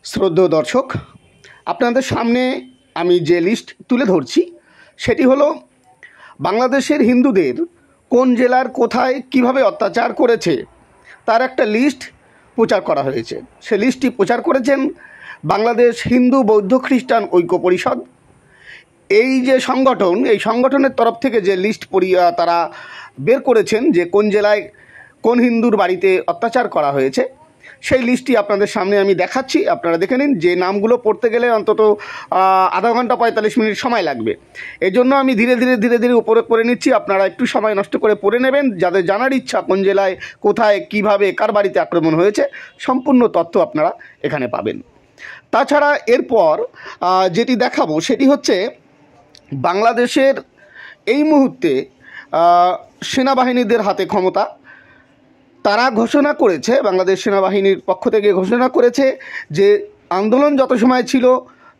শ্রদ্ধেয় দর্শক, আপনাদের সামনে আমি যে লিস্ট তুলে ধরছি সেটি হলো বাংলাদেশের হিন্দুদের কোন জেলার কোথায় কিভাবে অত্যাচার করেছে তার একটা লিস্ট প্রচার করা হয়েছে। সে লিস্টটি প্রচার করেছেন বাংলাদেশ হিন্দু বৌদ্ধ খ্রিস্টান ঐক্য পরিষদ। এই যে সংগঠন, এই সংগঠনের তরফ থেকে যে লিস্ট তারা বের করেছেন যে কোন জেলায় কোন হিন্দুর বাড়িতে অত্যাচার করা হয়েছে, সেই লিস্টটি আপনাদের সামনে আমি দেখাচ্ছি। আপনারা দেখে নিন। যে নামগুলো পড়তে গেলে অন্তত আধা ঘন্টা 45 মিনিট সময় লাগবে। এই জন্য আমি ধীরে ধীরে উপরে করে নিচ্ছি। আপনারা একটু সময় নষ্ট করে পড়ে নেবেন। যাদের জানার ইচ্ছা কোন জেলায় কোথায় কিভাবে কার বাড়িতে আক্রমণ হয়েছে, সম্পূর্ণ তথ্য আপনারা এখানে পাবেন। তাছাড়া এরপর যেটি দেখাবো সেটি হচ্ছে বাংলাদেশের এই মুহূর্তে সেনাবাহিনীদের হাতে ক্ষমতা। তারা ঘোষণা করেছে, বাংলাদেশ সেনাবাহিনীর পক্ষ থেকে ঘোষণা করেছে যে আন্দোলন যত সময় ছিল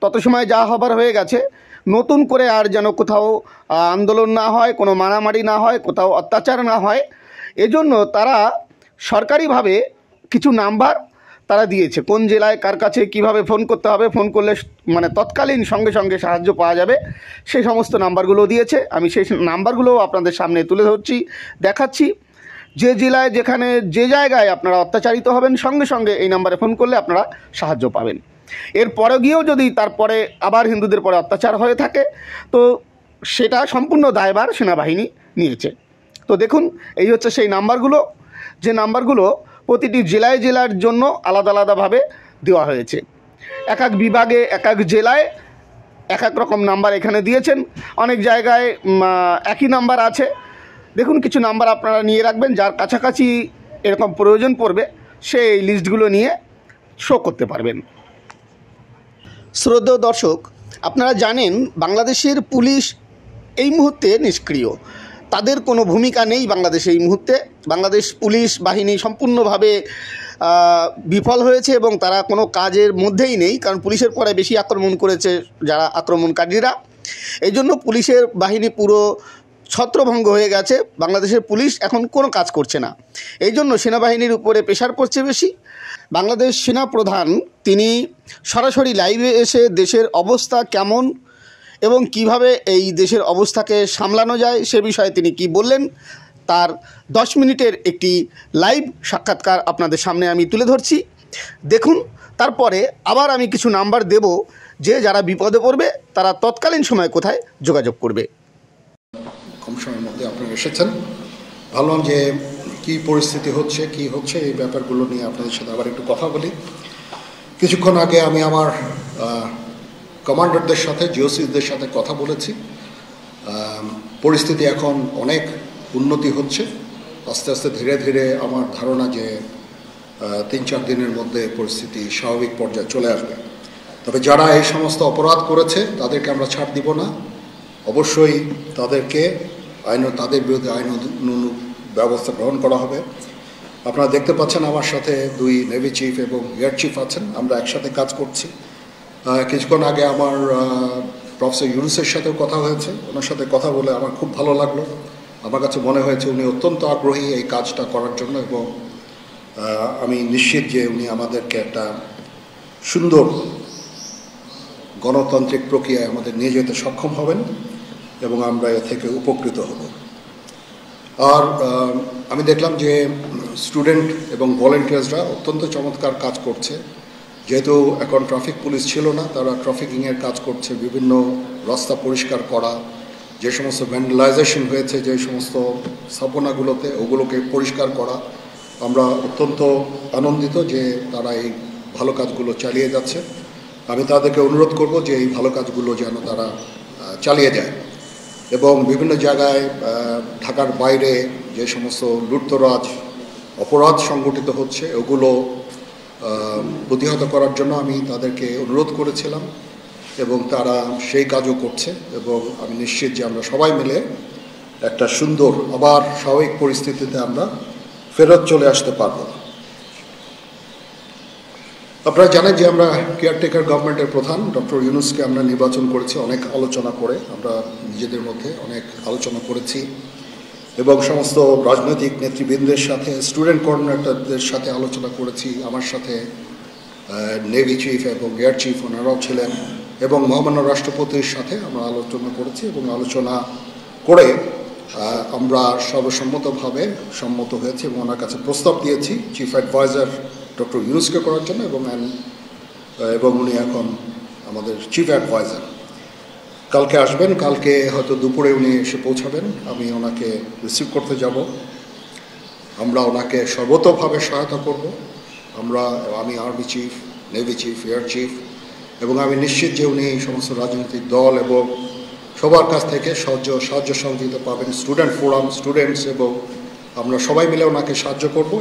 তত সময় যা হবার হয়ে গেছে, নতুন করে আর যেন কোথাও আন্দোলন না হয়, কোনো মারামারি না হয়, কোথাও অত্যাচার না হয়। এজন্য তারা সরকারিভাবে কিছু নাম্বার তারা দিয়েছে, কোন জেলায় কার কাছে কিভাবে ফোন করতে হবে, ফোন করলে মানে তৎকালীন সঙ্গে সঙ্গে সাহায্য পাওয়া যাবে, সেই সমস্ত নাম্বারগুলো দিয়েছে। আমি সেই নাম্বারগুলো আপনাদের সামনে তুলে ধরছি, দেখাচ্ছি। যে জেলায় যেখানে যে জায়গায় আপনারা অত্যাচারিত হবেন, সঙ্গে সঙ্গে এই নাম্বারে ফোন করলে আপনারা সাহায্য পাবেন। এরপরে গিয়েও যদি তারপরে আবার হিন্দুদের পরে অত্যাচার হয়ে থাকে, তো সেটা সম্পূর্ণ দায়ভার সেনাবাহিনী নিয়েছে। তো দেখুন, এই হচ্ছে সেই নাম্বারগুলো, যে নাম্বারগুলো প্রতিটি জেলার জন্য আলাদা আলাদাভাবে দেওয়া হয়েছে। এক এক বিভাগে এক এক জেলায় এক এক রকম নাম্বার এখানে দিয়েছেন। অনেক জায়গায় একই নাম্বার আছে। দেখুন, কিছু নাম্বার আপনারা নিয়ে রাখবেন, যার কাছাকাছি এরকম প্রয়োজন পড়বে সে এই লিস্টগুলো নিয়ে শো করতে পারবেন। শ্রদ্ধেয় দর্শক, আপনারা জানেন বাংলাদেশের পুলিশ এই মুহূর্তে নিষ্ক্রিয়। তাদের কোনো ভূমিকা নেই বাংলাদেশে এই মুহূর্তে। বাংলাদেশ পুলিশ বাহিনী সম্পূর্ণভাবে বিফল হয়েছে এবং তারা কোনো কাজের মধ্যেই নেই, কারণ পুলিশের পরে বেশি আক্রমণ করেছে যারা আক্রমণকারীরা। এই জন্য পুলিশের বাহিনী পুরো ছত্রভঙ্গ হয়ে গেছে। বাংলাদেশের পুলিশ এখন কোনো কাজ করছে না। এই জন্য সেনাবাহিনীর উপরে প্রেশার পড়ছে বেশি। বাংলাদেশ সেনা প্রধান তিনি সরাসরি লাইভে এসে দেশের অবস্থা কেমন এবং কিভাবে এই দেশের অবস্থাকে সামলানো যায় সে বিষয়ে তিনি কি বললেন, তার 10 মিনিটের একটি লাইভ সাক্ষাৎকার আপনাদের সামনে আমি তুলে ধরছি, দেখুন। তারপরে আবার আমি কিছু নাম্বার দেব, যে যারা বিপদে পড়বে তারা তৎকালীন সময় কোথায় যোগাযোগ করবে। কম সময়ের মধ্যে আপনারা এসেছেন, ভাবলাম যে কী পরিস্থিতি হচ্ছে, কি হচ্ছে, এই ব্যাপারগুলো নিয়ে আপনাদের সাথে আবার একটু কথা বলি। কিছুক্ষণ আগে আমি আমার কমান্ডারদের সাথে, জিওসিদের সাথে কথা বলেছি। পরিস্থিতি এখন অনেক উন্নতি হচ্ছে। আস্তে আস্তে ধীরে ধীরে আমার ধারণা যে 3-4 দিনের মধ্যে পরিস্থিতি স্বাভাবিক পর্যায়ে চলে আসবে। তবে যারা এই সমস্ত অপরাধ করেছে তাদেরকে আমরা ছাড় দিব না। অবশ্যই তাদেরকে তাদের বিরুদ্ধে আইনানুগ ব্যবস্থা গ্রহণ করা হবে। আপনারা দেখতে পাচ্ছেন আমার সাথে 2 নেভি চিফ এবং এয়ার চিফ আছেন, আমরা একসাথে কাজ করছি। কিছুক্ষণ আগে আমার প্রফেসর ইউনুসের সাথেও কথা হয়েছে। ওনার সাথে কথা বলে আমার খুব ভালো লাগলো। আমার কাছে মনে হয়েছে উনি অত্যন্ত আগ্রহী এই কাজটা করার জন্য, এবং আমি নিশ্চিত যে উনি আমাদেরকে একটা সুন্দর গণতান্ত্রিক প্রক্রিয়ায় আমাদের নিয়ে যেতে সক্ষম হবেন এবং আমরা এ থেকে উপকৃত হব। আর আমি দেখলাম যে স্টুডেন্ট এবং ভলেন্টিয়ার্সরা অত্যন্ত চমৎকার কাজ করছে। যেহেতু এখন ট্রাফিক পুলিশ ছিল না, তারা ট্রাফিকিংয়ের কাজ করছে, বিভিন্ন রাস্তা পরিষ্কার করা, যে সমস্ত ভ্যান্ডালাইজেশন হয়েছে যে সমস্ত স্থাপনাগুলোতে, ওগুলোকে পরিষ্কার করা। আমরা অত্যন্ত আনন্দিত যে তারা এই ভালো কাজগুলো চালিয়ে যাচ্ছে। আমি তাদেরকে অনুরোধ করব যে এই ভালো কাজগুলো যেন তারা চালিয়ে যায় এবং বিভিন্ন জায়গায় ঢাকার বাইরে যে সমস্ত লুটতরাজ অপরাধ সংগঠিত হচ্ছে ওগুলো প্রতিহত করার জন্য আমি তাদেরকে অনুরোধ করেছিলাম এবং তারা সেই কাজও করছে। এবং আমি নিশ্চিত যে আমরা সবাই মিলে একটা সুন্দর আবার স্বাভাবিক পরিস্থিতিতে আমরা ফেরত চলে আসতে পারব। আপনারা জানেন যে আমরা কেয়ারটেকার গভর্নমেন্টের প্রধান ডক্টর ইউনুসকে আমরা নির্বাচন করেছি অনেক আলোচনা করে। আমরা নিজেদের মধ্যে অনেক আলোচনা করেছি এবং সমস্ত রাজনৈতিক নেতৃবৃন্দের সাথে, স্টুডেন্ট কোঅর্ডিনেটরদের সাথে আলোচনা করেছি, আমার সাথে নেভি চিফ এবং এয়ার চিফ ওনারাও ছিলেন, এবং মহামান্য রাষ্ট্রপতির সাথে আমরা আলোচনা করেছি, এবং আলোচনা করে আমরা সর্বসম্মতভাবে সম্মত হয়েছি এবং ওনার কাছে প্রস্তাব দিয়েছি চিফ অ্যাডভাইজার ডক্টর ইউনুসকে করার জন্য, এবং উনি এখন আমাদের চিফ অ্যাডভাইজার। কালকে আসবেন, কালকে হয়তো দুপুরে উনি এসে পৌঁছাবেন, আমি ওনাকে রিসিভ করতে যাব। আমরা ওনাকে সর্বতোভাবে সহায়তা করব। আমি army chief, navy chief, air chief, এবং আমি নিশ্চিত যে উনি সমস্ত রাজনৈতিক দল এবং সবার কাছ থেকে সাহায্য সহযোগিতা পাবেন। স্টুডেন্ট ফোরাম, স্টুডেন্টস, এবং আমরা সবাই মিলে ওনাকে সাহায্য করব,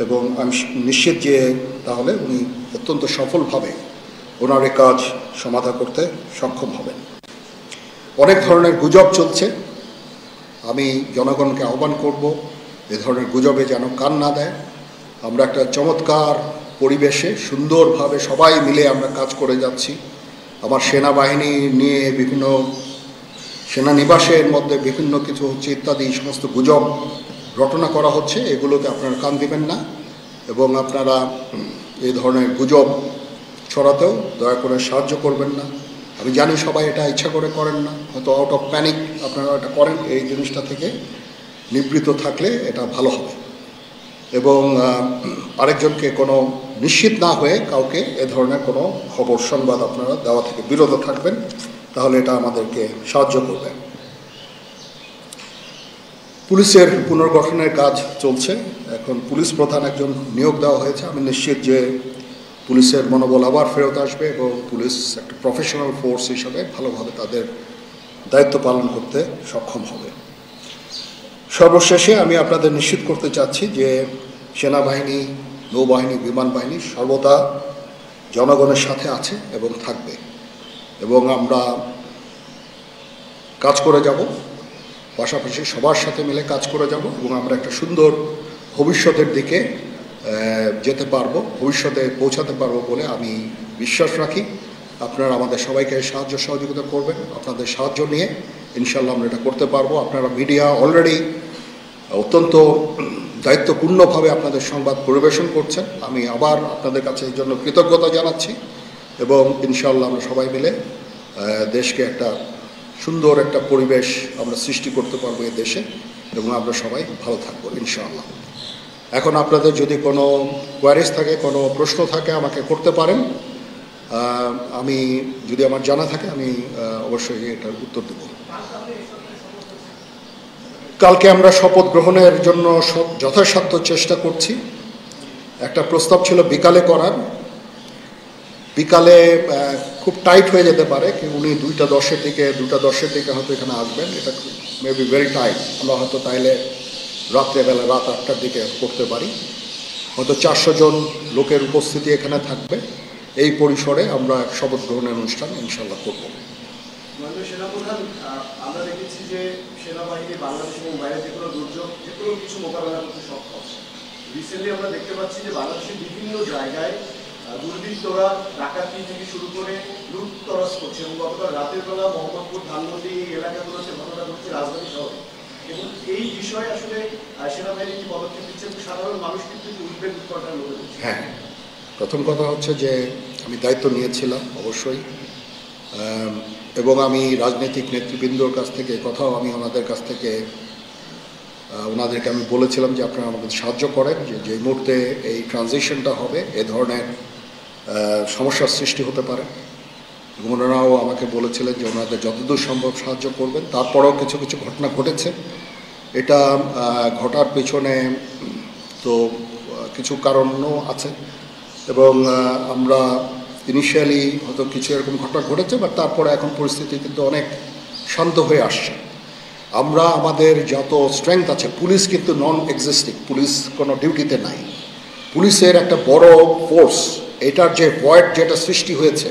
এবং আমি নিশ্চিত যে তাহলে উনি অত্যন্ত সফলভাবে ওনার এই কাজ সমাধা করতে সক্ষম হবেন। অনেক ধরনের গুজব চলছে, আমি জনগণকে আহ্বান করব এ ধরনের গুজবে যেন কান না দেয়। আমরা একটা চমৎকার পরিবেশে সুন্দরভাবে সবাই মিলে আমরা কাজ করে যাচ্ছি। আমার সেনাবাহিনী নিয়ে বিভিন্ন সেনানিবাসের মধ্যে বিভিন্ন কিছু হচ্ছে ইত্যাদি সমস্ত গুজব রটনা করা হচ্ছে, এগুলোকে আপনারা কান দিবেন না, এবং আপনারা এই ধরনের গুজব ছড়াতেও দয়া করে সাহায্য করবেন না। আমি জানি সবাই এটা ইচ্ছা করে করেন না, হয়তো আউট অফ প্যানিক আপনারা এটা করেন। এই জিনিসটা থেকে নিবৃত্ত থাকলে এটা ভালো হবে, এবং আরেকজনকে কোনো নিশ্চিত না হয়ে কাউকে এ ধরনের কোনো খবর সংবাদ আপনারা দেওয়া থেকে বিরত থাকবেন, তাহলে এটা আমাদেরকে সাহায্য করবে। পুলিশের পুনর্গঠনের কাজ চলছে, এখন পুলিশ প্রধান একজন নিয়োগ দেওয়া হয়েছে। আমি নিশ্চিত যে পুলিশের মনোবল আবার ফেরত আসবে, এবং পুলিশ একটা প্রফেশনাল ফোর্স হিসাবে ভালোভাবে তাদের দায়িত্ব পালন করতে সক্ষম হবে। সর্বশেষে আমি আপনাদের নিশ্চিত করতে চাচ্ছি যে সেনাবাহিনী, নৌবাহিনী, বিমান বাহিনী সর্বদা জনগণের সাথে আছে এবং থাকবে, এবং আমরা কাজ করে যাব, পাশাপাশি সবার সাথে মিলে কাজ করে যাব, এবং আমরা একটা সুন্দর ভবিষ্যতের দিকে যেতে পারবো, ভবিষ্যতে পৌঁছাতে পারবো বলে আমি বিশ্বাস রাখি। আপনারা আমাদের সবাইকে সাহায্য সহযোগিতা করবেন, আপনাদের সাহায্য নিয়ে ইনশাল্লাহ আমরা এটা করতে পারবো। আপনারা মিডিয়া অলরেডি অত্যন্ত দায়িত্বপূর্ণভাবে আপনাদের সংবাদ পরিবেশন করছেন, আমি আবার আপনাদের কাছে এই জন্য কৃতজ্ঞতা জানাচ্ছি, এবং ইনশাল্লাহ আমরা সবাই মিলে দেশকে একটা সুন্দর একটা পরিবেশ আমরা সৃষ্টি করতে পারবো এই দেশে, এবং আমরা সবাই ভালো থাকবো ইনশাআল্লাহ। এখন আপনাদের যদি কোনো কোয়ারিজ থাকে, কোনো প্রশ্ন থাকে আমাকে করতে পারেন, আমি যদি আমার জানা থাকে আমি অবশ্যই এটার উত্তর দেব। কালকে আমরা শপথ গ্রহণের জন্য যথাসাধ্য চেষ্টা করছি। একটা প্রস্তাব ছিল বিকালে করার, বিকালে খুব টাইট হয়ে যেতে পারে, কি উনি 2:10 দিকে হয়তো এখানে আসবেন, এটা মেবি ভেরি টাইট। আমরা হয়তো তাইলে রাত্রেবেলা রাত 8টার দিকে করতে পারি, হয়তো 400 জন লোকের উপস্থিতি এখানে থাকবে। এই পরিসরে আমরা শপথ গ্রহণের অনুষ্ঠান ইনশাল্লাহ করব। সেনাপ্রধান, আমরা দেখেছি যে সেনাবাহিনী বাংলাদেশ এবং বাইরে যে কোনো দুর্যোগ, যে কোনো কিছু মোকাবেলা করতে সক্ষম। রিসেন্টলি আমরা দেখতে পাচ্ছি যে বাংলাদেশের বিভিন্ন জায়গায় দুর্বৃত্তরা ডাকাতি থেকে শুরু করে লুটতরাজ করছে, এবং গতকাল রাতের বেলা মোহাম্মদপুর, ধানমন্ডি এই এলাকাগুলোতে ঘটনা ঘটছে রাজধানী শহরে। এবং এই বিষয়ে আসলে সেনাবাহিনী কি পদক্ষেপ দিচ্ছে, এবং সাধারণ মানুষ কিন্তু উদ্বেগ উৎকণ্ঠার মধ্যে হচ্ছে। হ্যাঁ, প্রথম কথা হচ্ছে যে আমি দায়িত্ব নিয়েছিলাম অবশ্যই, এবং আমি রাজনৈতিক নেতৃবৃন্দর কাছ থেকে কথাও আমি ওনাদেরকে আমি বলেছিলাম যে আপনারা আমাদের সাহায্য করেন, যে মুহূর্তে এই ট্রানজিশনটা হবে এ ধরনের সমস্যার সৃষ্টি হতে পারে, এবং ওনারাও আমাকে বলেছিলেন যে ওনাদের যতদূর সম্ভব সাহায্য করবেন। তারপরেও কিছু কিছু ঘটনা ঘটেছে, এটা ঘটার পেছনে তো কিছু কারণও আছে, এবং আমরা ইনিশিয়ালি হয়তো কিছু এরকম ঘটনা ঘটেছে, বাট তারপরে এখন পরিস্থিতি কিন্তু অনেক শান্ত হয়ে আসছে। আমরা আমাদের যত স্ট্রেংথ আছে, পুলিশ কিন্তু নন এক্সিস্টিং, পুলিশ কোনো ডিউটিতে নাই, পুলিশের একটা বড় ফোর্স, এটার যে ভয়েড যেটা সৃষ্টি হয়েছে,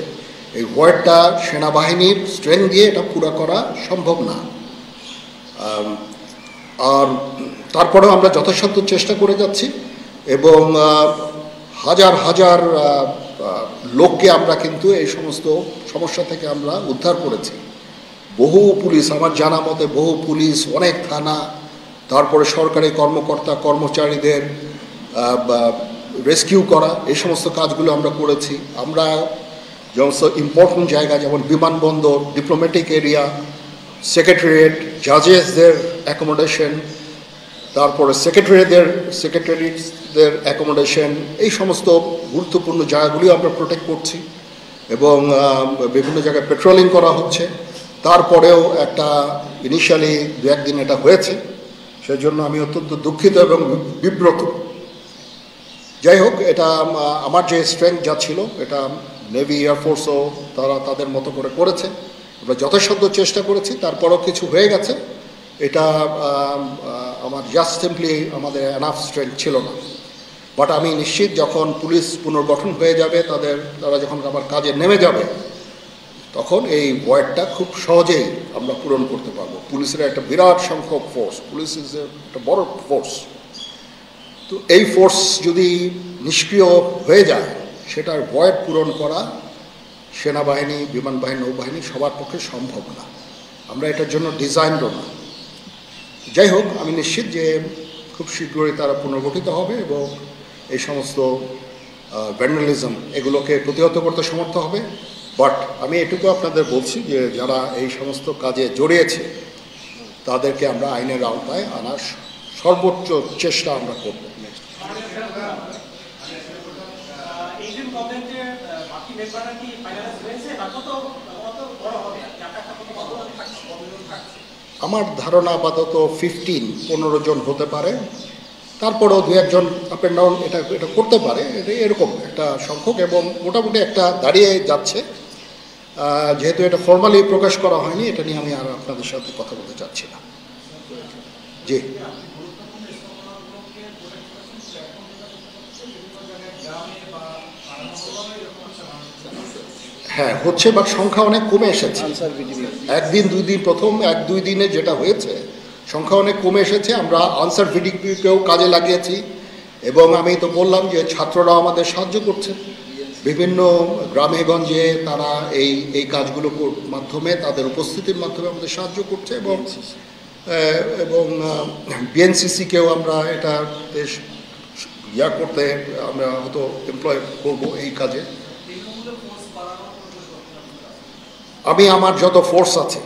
এই ভয়েডটা সেনাবাহিনীর স্ট্রেংথ দিয়ে এটা পুরো করা সম্ভব না। আর তারপরেও আমরা যথাসাধ্য চেষ্টা করে যাচ্ছি, এবং হাজার হাজার লোককে আমরা কিন্তু এই সমস্ত সমস্যা থেকে আমরা উদ্ধার করেছি। বহু পুলিশ, আমার জানা মতে বহু পুলিশ, অনেক থানা, তারপরে সরকারি কর্মকর্তা কর্মচারীদের রেস্কিউ করা, এই সমস্ত কাজগুলো আমরা করেছি। আমরা যেমন ইম্পর্টেন্ট জায়গা যেমন বিমানবন্দর, ডিপ্লোম্যাটিক এরিয়া, সেক্রেটারিয়েট, জাজেসদের অ্যাকোমোডেশন, তারপরে সেক্রেটারিদের অ্যাকোমোডেশন, এই সমস্ত গুরুত্বপূর্ণ জায়গাগুলিও আমরা প্রোটেক্ট করছি এবং বিভিন্ন জায়গায় পেট্রোলিং করা হচ্ছে। তারপরেও একটা ইনিশিয়ালি দু একদিন এটা হয়েছে, সেজন্য আমি অত্যন্ত দুঃখিত এবং বিব্রত। যাই হোক, এটা আমার যে স্ট্রেংথ যা ছিল এটা নেভি, এয়ারফোর্সও তারা তাদের মতো করে করেছে। আমরা যথাসাধ্য চেষ্টা করেছি, তারপরও কিছু হয়ে গেছে। এটা আমার জাস্ট সিম্পলি আমাদের এনাফ স্ট্রেংথ ছিল না। বাট আমি নিশ্চিত যখন পুলিশ পুনর্গঠন হয়ে যাবে, তারা যখন আবার কাজে নেমে যাবে, তখন এই ভয়েডটা খুব সহজেই আমরা পূরণ করতে পারবো। পুলিশের একটা বিরাট সংখ্যক ফোর্স, পুলিশ ইজ একটা বড় ফোর্স। তো এই ফোর্স যদি নিষ্ক্রিয় হয়ে যায়, সেটার ভয়েড পূরণ করা সেনাবাহিনী, বিমান বাহিনী, নৌবাহিনী সবার পক্ষে সম্ভব না। আমরা এটার জন্য ডিজাইনও না। যাই হোক, আমি নিশ্চিত যে খুব শীঘ্রই তারা পুনর্গঠিত হবে এবং এই সমস্ত ভ্যান্ডালিজম এগুলোকে প্রতিহত করতে সমর্থ হবে। বাট আমি এটুকু আপনাদের বলছি যে যারা এই সমস্ত কাজে জড়িয়েছে তাদেরকে আমরা আইনের আওতায় আনার সর্বোচ্চ চেষ্টা আমরা করব। আমার ধারণা আপাতত 15 জন হতে পারে, তারপরেও দু একজন আপ অ্যান্ড ডাউন এটা করতে পারে, এরকম একটা সংখ্যক এবং মোটামুটি একটা দাঁড়িয়ে যাচ্ছে। যেহেতু এটা ফর্মালি প্রকাশ করা হয়নি, এটা নিয়ে আমি আর আপনাদের সাথে কথা বলতে চাচ্ছি না। জি, হ্যাঁ হচ্ছে, বাট সংখ্যা অনেক কমে এসেছে। একদিন দুই দিন, প্রথম 1-2 দিনে যেটা হয়েছে সংখ্যা অনেক কমে এসেছে। আমরা আনসার ভিডিপিকেও কাজে লাগিয়েছি এবং আমি তো বললাম যে ছাত্ররা আমাদের সাহায্য করছে বিভিন্ন গ্রামে গঞ্জে। তারা এই কাজগুলো মাধ্যমে, তাদের উপস্থিতির মাধ্যমে আমাদের সাহায্য করছে এবং বিএনসিসিকেও আমরা এটা করতে আমরা হয়তো এমপ্লয় করবো এই কাজে। আমি আমার যত ফোর্স আছে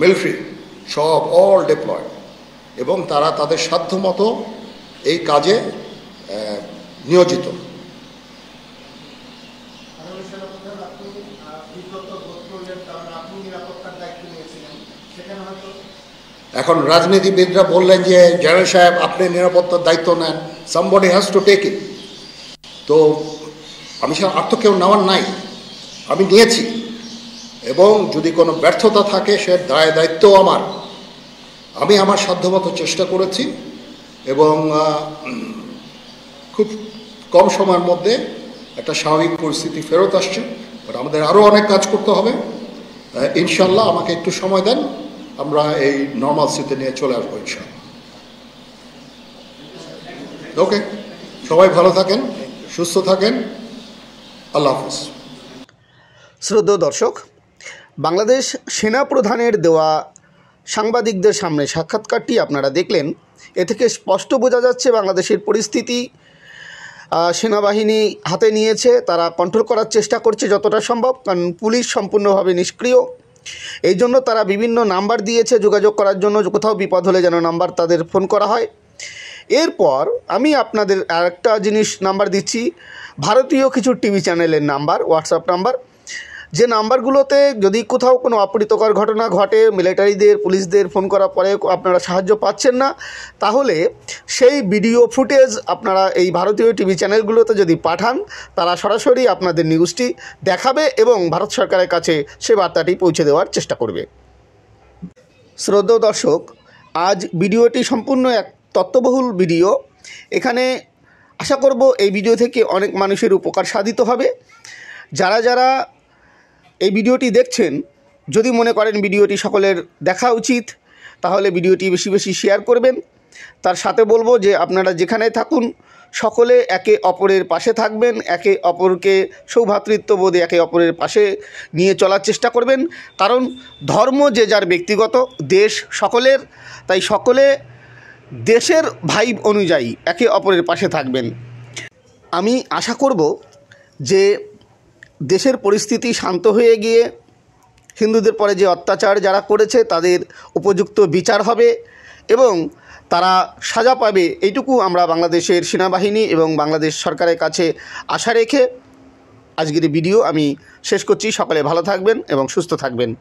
মিলিটারি সব অল ডিপ্লয়েড এবং তারা তাদের সাধ্যমতো এই কাজে নিয়োজিত। এখন রাজনীতিবিদরা বললেন যে জেনারেল সাহেব আপনি নিরাপত্তার দায়িত্ব নেন, somebody has to take it. তো আমি আর তো কেউ নেওয়ার নাই, আমি নিয়েছি এবং যদি কোনো ব্যর্থতা থাকে সে দায়িত্ব আমার। আমি আমার সাধ্যমতো চেষ্টা করেছি এবং খুব কম সময়ের মধ্যে একটা স্বাভাবিক পরিস্থিতি ফেরত আসছে। বাট আমাদের আরও অনেক কাজ করতে হবে। ইনশাল্লাহ আমাকে একটু সময় দেন, আমরা এই নর্মালসিতে নিয়ে চলে আসবো ইনশাল্লাহ। ওকে, সবাই ভালো থাকেন, সুস্থ থাকেন, আল্লাহ হাফিজ। শ্রদ্ধেয় দর্শক, বাংলাদেশ সেনা প্রধানের দেওয়া সাংবাদিকদের সামনে সাক্ষাৎকারটি আপনারা দেখলেন। এ থেকে স্পষ্ট বোঝা যাচ্ছে বাংলাদেশের পরিস্থিতি সেনাবাহিনী হাতে নিয়েছে, তারা কন্ট্রোল করার চেষ্টা করছে যতটা সম্ভব, কারণ পুলিশ সম্পূর্ণভাবে নিষ্ক্রিয়। এই জন্য তারা বিভিন্ন নাম্বার দিয়েছে যোগাযোগ করার জন্য, কোথাও বিপদ হলে যেন নাম্বার তাদের ফোন করা হয়। এরপর আমি আপনাদের আরেকটা জিনিস নাম্বার দিচ্ছি, ভারতীয় কিছু টিভি চ্যানেলের নাম্বার, হোয়াটসঅ্যাপ নাম্বার, যে নাম্বারগুলোতে যদি কোথাও কোনো অপ্রীতিকর ঘটনা ঘটে, মিলিটারিদের, পুলিশদের ফোন করার পরে আপনারা সাহায্য পাচ্ছেন না, তাহলে সেই ভিডিও ফুটেজ আপনারা এই ভারতীয় টিভি চ্যানেলগুলোতে যদি পাঠান, তারা সরাসরি আপনাদের নিউজটি দেখাবে এবং ভারত সরকারের কাছে সে বার্তাটি পৌঁছে দেওয়ার চেষ্টা করবে। শ্রদ্ধেয় দর্শক, আজ ভিডিওটি সম্পূর্ণ এক তথ্যবহুল ভিডিও। এখানে আশা করব এই ভিডিও থেকে অনেক মানুষের উপকার সাধিত হবে। যারা যারা এই ভিডিওটি দেখছেন, যদি মনে করেন ভিডিওটি সকলের দেখা উচিত, তাহলে ভিডিওটি বেশি বেশি শেয়ার করবেন। তার সাথে বলবো যে আপনারা যেখানে থাকুন সকলে একে অপরের পাশে থাকবেন, একে অপরকে সৌভ্রাতৃত্ববোধে একে অপরের পাশে নিয়ে চলার চেষ্টা করবেন। কারণ ধর্ম যে যার ব্যক্তিগত, দেশ সকলের, তাই সকলে দেশের ভাইব অনুযায়ী একে অপরের পাশে থাকবেন। আমি আশা করব যে দেশের পরিস্থিতি শান্ত হয়ে গিয়ে হিন্দুদের পরে যে অত্যাচার যারা করেছে তাদের উপযুক্ত বিচার হবে এবং তারা সাজা পাবে, এইটুকু আমরা বাংলাদেশের সেনাবাহিনী এবং বাংলাদেশ সরকারের কাছে আশা রেখে আজকের ভিডিও আমি শেষ করছি। সকলে ভালো থাকবেন এবং সুস্থ থাকবেন।